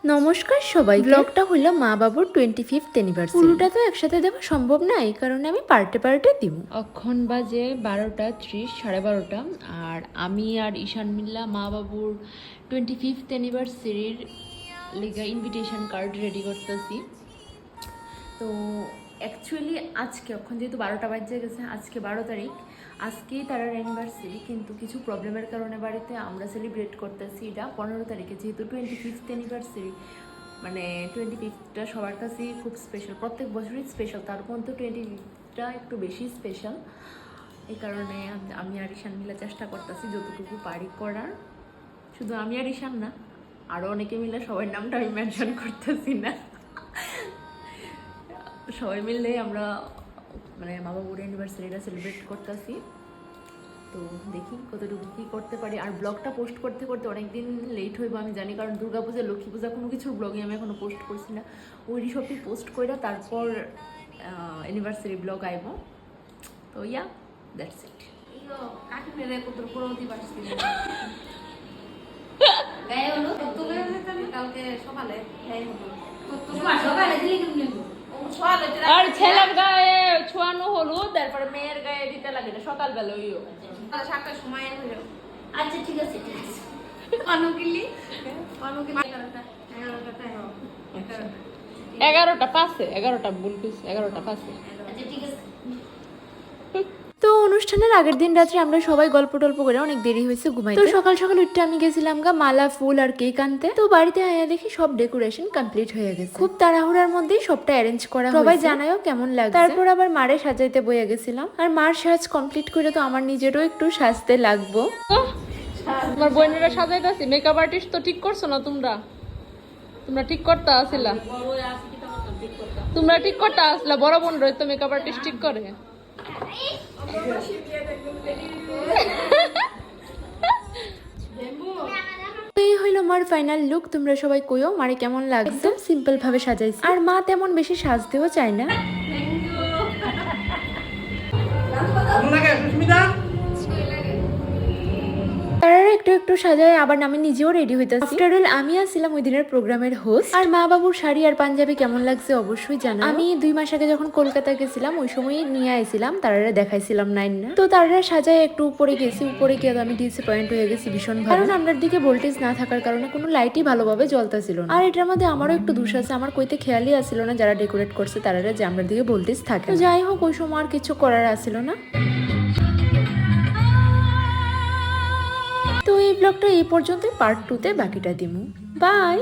নমস্কার সবাই, ব্লগটা হলো মা বাবুর 25th অ্যানিভার্সারি। পুরোটা তো একসাথে দেওয়া সম্ভব না, এই কারণে আমি পার্টে পার্টে দিব। এখন বাজে 12:30, 12:30, আর আমি আর ঈশান মিল্লা মা বাবুর 25th অ্যানিভার্সারির লেগা ইনভিটেশন কার্ড রেডি করতেছি। তো অ্যাকচুয়ালি আজকে এখন যেহেতু 12টা বাজে গেছে, আজকে 12 তারিখ, আজকেই তার অ্যানিভার্সারি, কিন্তু কিছু প্রবলেমের কারণে বাড়িতে আমরা সেলিব্রেট করতেছি এটা 15 তারিখে, যেহেতু 25th অ্যানিভার্সারি। মানে 25টা সবার কাছেই খুব স্পেশাল, প্রত্যেক বছরই স্পেশাল, তার মধ্যে 25টা একটু বেশি স্পেশাল। এই কারণে আমি আর ঈশান মিলে চেষ্টা করতেছি যতটুকু পারি করার। শুধু আমি আর ঈশান না, আরও অনেকে মিলে, সবার নামটা আমি মেনশন করতেছি না। সবাই মিলে আমরা মানে মা বাবুর অ্যানিভার্সারিটা সেলিব্রেট করতেছি। তো দেখি কতটুকু কী করতে পারি। আর ব্লগটা পোস্ট করতে করতে অনেক দিন লেট হইব আমি জানি, কারণ দুর্গাপূজা, লক্ষ্মী পূজা কোনো কিছুর ব্লগে আমি এখনও পোস্ট করছি না। ওই সবই পোস্ট করে তারপর অ্যানিভার্সারি ব্লগ আইব। তো ইয়া, দ্যাটস ইট। আর ছেলের গায়ে ছোয়ানো হলুদ, তারপরে মেয়ের গায়ে দিতে লাগে না সকালবেলা। ওইও 7টার সময় হলো। আচ্ছা ঠিক আছে ঠিক আছে। অনুকিলি 11টা 5-এ, 11টা ভুল কিছু, 11টা 5-এ। আচ্ছা ঠিক আছে। তো অনুষ্ঠানের আগের দিন রাত্রে আমরা সবাই গল্প টল্প করে অনেক দেরি হয়েছে ঘুমাইতে। তো সকাল সকাল উঠতে আমি গেছিলাম গা মালা, ফুল আর কেক আনতে। তো বাড়িতে আয়া দেখি সব ডেকোরেশন কমপ্লিট হয়ে গেছে, খুব তাড়াহুড়ার মধ্যেই সবটা অ্যারেঞ্জ করা। সবাই জানায়ও কেমন লাগছে। তারপর আবার মারে সাজাইতে বইয়া গেছিলাম, আর মার সাজ কমপ্লিট করে তো আমার নিজেরও একটু সাজতে লাগবো। তোমার বোনেরা সাজাইতাছি, মেকআপ আর্টিস্ট তো ঠিক করছো না তোমরা? তোমরা ঠিক করতে আসিলা? তোমরা ঠিক করতে আসলা? বড় বোন রয় তো মেকআপ আর্টিস্ট ঠিক করে। এই হইলো আমার ফাইনাল লুক। তোমরা সবাই কইও মারে কেমন লাগছে। সিম্পল ভাবে সাজাইছি, আর মা তেমন বেশি সাজতেও চায় না। তারা একটু একটু সাজায়, আবার আমি নিজেও রেডি হইতাছি। আফটার অল আমি আসছিলাম ওই দিনের প্রোগ্রামের হোস্ট। আর মা বাবুর শাড়ি আর পাঞ্জাবি কেমন লাগছে অবশ্যই জানা। আমি 2 মাস আগে যখন কলকাতা গেছিলাম ওই সময় নিয়ে আইছিলাম, তারা দেখাইছিলাম না। তো তারা সাজায় একটু উপরে গেছি, উপরে গিয়ে আমি ডিসঅ্যাপয়েন্ট হয়ে গেছি ভীষণ ভাবে, কারণ আমরার দিকে ভোল্টেজ না থাকার কারণে কোনো লাইটই ভালোভাবে জ্বলতেছিল না। আর এটার মধ্যে আমারও একটু দোষ আছে, আমার কইতে খেয়ালই আসছিল না যারা ডেকোরেট করছে তারা যে আমরার দিকে ভোল্টেজ থাকে। তো যাই হোক, ওই সময় আর কিছু করার আসছিল না। তো এই ব্লগটা এই পর্যন্ত, পার্ট 2-তে বাকিটা দিমু। বাই।